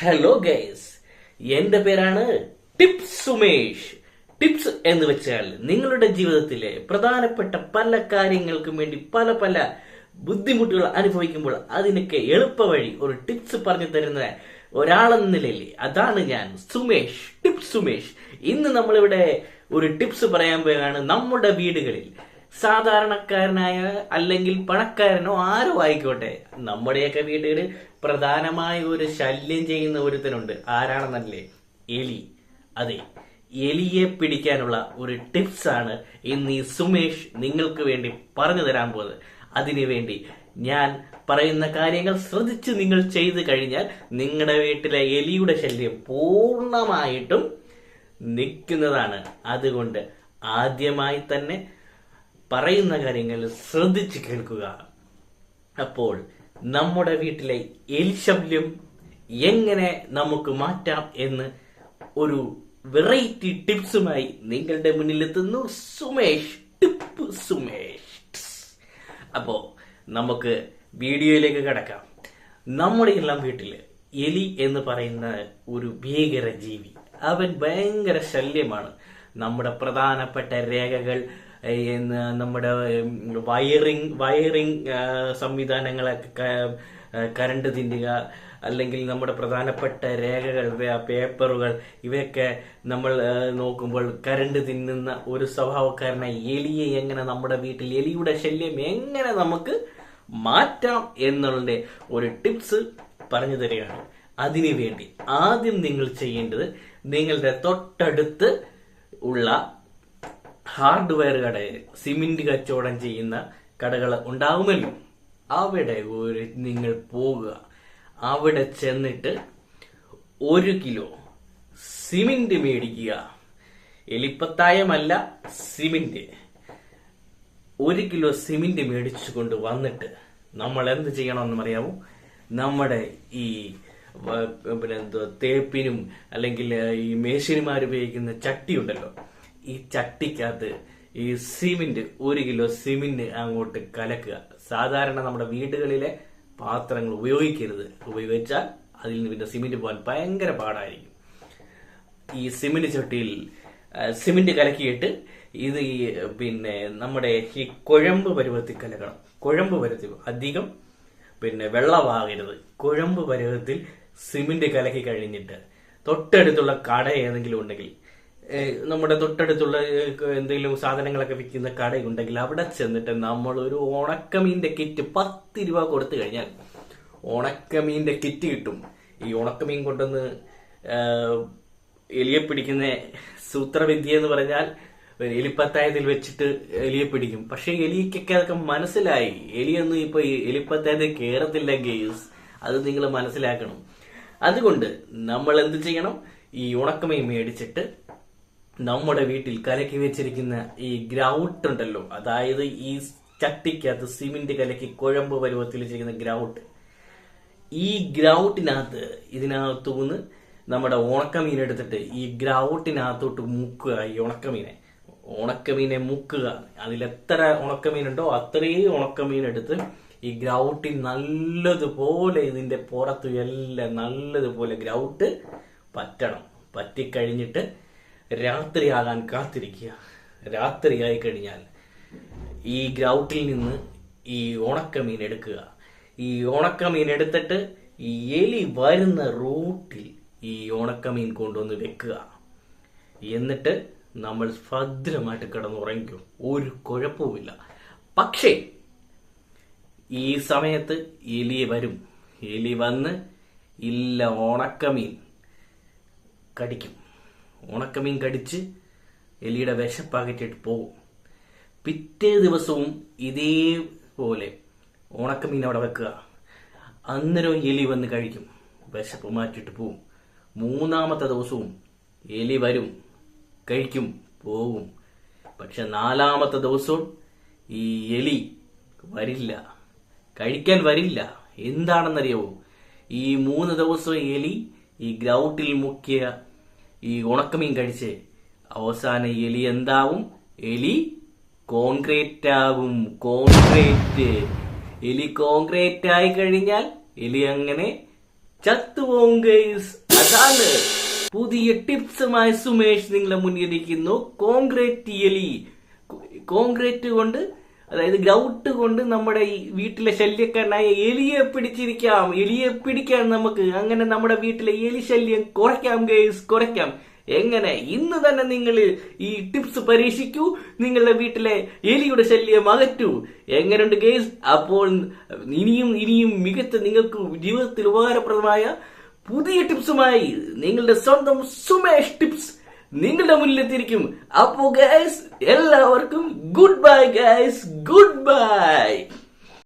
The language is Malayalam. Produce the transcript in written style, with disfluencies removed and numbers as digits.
ഹലോ ഗൈസ്, എന്റെ പേരാണ് ടിപ്സ് സുമേഷ്. ടിപ്സ് എന്ന് വെച്ചാൽ നിങ്ങളുടെ ജീവിതത്തിലെ പ്രധാനപ്പെട്ട പല കാര്യങ്ങൾക്കും വേണ്ടി പല പല ബുദ്ധിമുട്ടുകൾ അനുഭവിക്കുമ്പോൾ അതിനൊക്കെ എളുപ്പ വഴി ഒരു ടിപ്സ് പറഞ്ഞു തരുന്ന ഒരാളെന്ന നിലയിൽ അതാണ് ഞാൻ, സുമേഷ്. ടിപ്സ് സുമേഷ്. ഇന്ന് നമ്മളിവിടെ ഒരു ടിപ്സ് പറയാൻ പോയാണ്. നമ്മുടെ വീടുകളിൽ സാധാരണക്കാരനായ അല്ലെങ്കിൽ പണക്കാരനോ ആരോ ആയിക്കോട്ടെ, നമ്മുടെയൊക്കെ വീടുകളിൽ പ്രധാനമായ ഒരു ശല്യം ചെയ്യുന്ന ഒരുത്തനുണ്ട്. ആരാണെന്നല്ലേ? എലി. അതെ, എലിയെ പിടിക്കാനുള്ള ഒരു ടിപ്സ് ആണ് ഇന്ന് ഈ സുമേഷ് നിങ്ങൾക്ക് വേണ്ടി പറഞ്ഞു തരാൻ പോകുന്നത്. അതിനുവേണ്ടി ഞാൻ പറയുന്ന കാര്യങ്ങൾ ശ്രദ്ധിച്ച് നിങ്ങൾ ചെയ്തു കഴിഞ്ഞാൽ നിങ്ങളുടെ വീട്ടിലെ എലിയുടെ ശല്യം പൂർണ്ണമായിട്ടും നിൽക്കുന്നതാണ്. അതുകൊണ്ട് ആദ്യമായി തന്നെ പറയുന്ന കാര്യങ്ങൾ ശ്രദ്ധിച്ച് കേൾക്കുക. അപ്പോൾ നമ്മുടെ വീട്ടിലെ എലിശല്യം എങ്ങനെ നമുക്ക് മാറ്റാം എന്ന് ഒരു വെറൈറ്റി ടിപ്സുമായി നിങ്ങളുടെ മുന്നിലെത്തുന്നു സുമേഷ്. ടിപ്പ് സുമേഷ്. അപ്പോ നമുക്ക് വീഡിയോയിലേക്ക് കടക്കാം. നമ്മുടെ എല്ലാം വീട്ടില് എലി എന്ന് പറയുന്ന ഒരു ഭീകര ജീവി, അവൻ ഭയങ്കര ശല്യമാണ്. നമ്മുടെ പ്രധാനപ്പെട്ട രേഖകൾ, നമ്മുടെ വയറിംഗ് സംവിധാനങ്ങളൊക്കെ കരണ്ട് തിന്നുക, അല്ലെങ്കിൽ നമ്മുടെ പ്രധാനപ്പെട്ട രേഖകൾ, പേപ്പറുകൾ, ഇവയൊക്കെ നമ്മൾ നോക്കുമ്പോൾ കരണ്ട് തിന്നുന്ന ഒരു സ്വഭാവക്കാരനായി എലിയെ എങ്ങനെ നമ്മുടെ വീട്ടിൽ എലിയുടെ ശല്യം എങ്ങനെ നമുക്ക് മാറ്റാം എന്നുള്ള ഒരു ടിപ്സ് പറഞ്ഞു തരികയാണ്. അതിനുവേണ്ടി ആദ്യം നിങ്ങൾ ചെയ്യേണ്ടത്, നിങ്ങളുടെ തൊട്ടടുത്ത് ഉള്ള ഹാർഡ്വെയർ കടയിൽ സിമെന്റ് കച്ചവടം ചെയ്യുന്ന കടകൾ ഉണ്ടാവുമല്ലോ, അവിടെ നിങ്ങൾ പോകുക. അവിടെ ചെന്നിട്ട് 1 കിലോ സിമെന്റ് മേടിക്കുക. എലിപ്പത്തായമല്ല, സിമെന്റ്. 1 കിലോ സിമെന്റ് മേടിച്ചു കൊണ്ട് വന്നിട്ട് നമ്മൾ എന്ത് ചെയ്യണമെന്ന് അറിയാമോ? നമ്മുടെ ഈ തേപ്പിനും അല്ലെങ്കിൽ ഈ മേശിനിമാർ ഉപയോഗിക്കുന്ന ചട്ടി ഉണ്ടല്ലോ, ഈ ചട്ടിക്കകത്ത് ഈ സിമെന്റ് 1 കിലോ സിമെന്റ് അങ്ങോട്ട് കലക്കുക. സാധാരണ നമ്മുടെ വീടുകളിലെ പാത്രങ്ങൾ ഉപയോഗിക്കരുത്. ഉപയോഗിച്ചാൽ അതിൽ നിന്ന് പിന്നെ സിമെന്റ് പോകാൻ ഭയങ്കര പാടായിരിക്കും. ഈ സിമെന്റ് ചട്ടിയിൽ സിമെന്റ് കലക്കിയിട്ട് ഇത് നമ്മുടെ ഈ കുഴമ്പ് പരുവത്തിൽ കലക്കണം. കുഴമ്പ് പരുവത്തിൽ, അധികം വെള്ളമാകരുത്. കുഴമ്പ് പരുവത്തിൽ സിമെന്റ് കലക്കി കഴിഞ്ഞിട്ട് തൊട്ടടുത്തുള്ള കട ഏതെങ്കിലും ഉണ്ടെങ്കിൽ, നമ്മുടെ തൊട്ടടുത്തുള്ള എന്തെങ്കിലും സാധനങ്ങളൊക്കെ വിൽക്കുന്ന കടയുണ്ടെങ്കിൽ അവിടെ ചെന്നിട്ട് നമ്മൾ ഒരു ഉണക്കമീന്റെ കിറ്റ് 10 രൂപ കൊടുത്തു കഴിഞ്ഞാൽ ഉണക്കമീന്റെ കിറ്റ് കിട്ടും. ഈ ഉണക്കമീൻ കൊണ്ടുവന്ന് എലിയെ പിടിക്കുന്ന സൂത്രവിദ്യ എന്ന് പറഞ്ഞാൽ എലിപ്പത്തായത്തിൽ വെച്ചിട്ട് എലിയെ പിടിക്കും. പക്ഷെ എലിക്കൊക്കെ അതൊക്കെ മനസ്സിലായി. എലിയൊന്നും ഇപ്പൊ എലിപ്പത്തായത്തിൽ കേറത്തില്ല ഗെയ്സ്, അത് നിങ്ങൾ മനസ്സിലാക്കണം. അതുകൊണ്ട് നമ്മൾ എന്ത് ചെയ്യണം? ഈ ഉണക്കമീൻ മേടിച്ചിട്ട് നമ്മുടെ വീട്ടിൽ കലക്കി വെച്ചിരിക്കുന്ന ഈ ഗ്രൗട്ട് ഉണ്ടല്ലോ, അതായത് ഈ ചട്ടിക്കകത്ത് സിമെന്റ് കലക്കി കുഴമ്പ് പരുവത്തിൽ ചെയ്യുന്ന ഗ്രൗട്ട്, ഈ ഗ്രൗട്ടിനകത്ത് ഇതിനകത്തുനിന്ന് നമ്മുടെ ഉണക്കമീൻ എടുത്തിട്ട് ഈ ഗ്രൗട്ടിനകത്തോട്ട് മുക്കുക. ഈ ഉണക്കമീനെ മുക്കുക. അതിലെത്ര ഉണക്കമീനുണ്ടോ അത്രയും ഉണക്കമീൻ എടുത്ത് ഈ ഗ്രൗട്ടിൽ നല്ലതുപോലെ, ഇതിന്റെ പുറത്തു എല്ലാം നല്ലതുപോലെ ഗ്രൗട്ട് പറ്റണം. പറ്റിക്കഴിഞ്ഞിട്ട് രാത്രിയാകാൻ കാത്തിരിക്കുക. രാത്രിയായി കഴിഞ്ഞാൽ ഈ ഗ്രൗട്ടിൽ നിന്ന് ഈ ഉണക്കമീൻ എടുക്കുക. ഈ ഉണക്കമീൻ എടുത്തിട്ട് ഈ എലി വരുന്ന റൂട്ടിൽ ഈ ഉണക്കമീൻ കൊണ്ടുവന്ന് വെക്കുക. എന്നിട്ട് നമ്മൾ ഭദ്രമായിട്ട് കിടന്നുറങ്ങിക്കും. ഒരു കുഴപ്പവുമില്ല. പക്ഷേ ഈ സമയത്ത് എലി വരും. എലി വന്ന് ഉണക്കമീൻ കടിക്കും. ഉണക്കമീൻ കടിച്ച് എലിയുടെ വിശപ്പാക്കിയിട്ട് പോകും. പിറ്റേ ദിവസവും ഇതേപോലെ ഉണക്കമീൻ അവിടെ വെക്കുക. അന്നേരം എലി വന്ന് കഴിക്കും, വിശപ്പ് മാറ്റിയിട്ട് പോകും. 3-ാമത്തെ ദിവസവും എലി വരും, കഴിക്കും, പോകും. പക്ഷെ 4-ാമത്തെ ദിവസവും ഈ എലി വരില്ല, കഴിക്കാൻ വരില്ല. എന്താണെന്നറിയാവോ? ഈ 3 ദിവസം എലി ഈ ഗ്രൗട്ടിൽ മുക്കിയ ഈ ഉണക്കമീൻ കഴിച്ച് അവസാനം എലി എന്താവും? എലി കോൺക്രീറ്റ് ആകും. കോൺക്രീറ്റ്. എലി കോൺക്രീറ്റ് ആയി കഴിഞ്ഞാൽ എലി അങ്ങനെ ചത്തുപോകും ഗൈസ്. അതാണ് പുതിയ ടിപ്സുമായി സുമേഷ് നിങ്ങളെ മുന്നിലിരിക്കുന്നു. കോൺക്രീറ്റ് കൊണ്ട്, അതായത് ഗ്രൗട്ട് കൊണ്ട് നമ്മുടെ ഈ വീട്ടിലെ ശല്യക്കാരനായ എലിയെ പിടിക്കാൻ നമുക്ക് അങ്ങനെ നമ്മുടെ വീട്ടിലെ എലി ശല്യം കുറയ്ക്കാം ഗൈസ്, കുറയ്ക്കാം. എങ്ങനെ? ഇന്ന് തന്നെ നിങ്ങൾ ഈ ടിപ്സ് പരീക്ഷിക്കൂ, നിങ്ങളുടെ വീട്ടിലെ എലിയുടെ ശല്യം അകറ്റൂ. എങ്ങനെയുണ്ട് ഗൈസ്? അപ്പോൾ ഇനിയും മികച്ച നിങ്ങൾക്ക് ജീവിതത്തിൽ ഉപകാരപ്രദമായ പുതിയ ടിപ്സുമായി നിങ്ങളുടെ സ്വന്തം സുമേഷ് ടിപ്സ് നിങ്ങളുടെ മുന്നിലെത്തിയിരിക്കും. അപ്പോ ഗൈസ് എല്ലാവർക്കും good bye guys, good bye.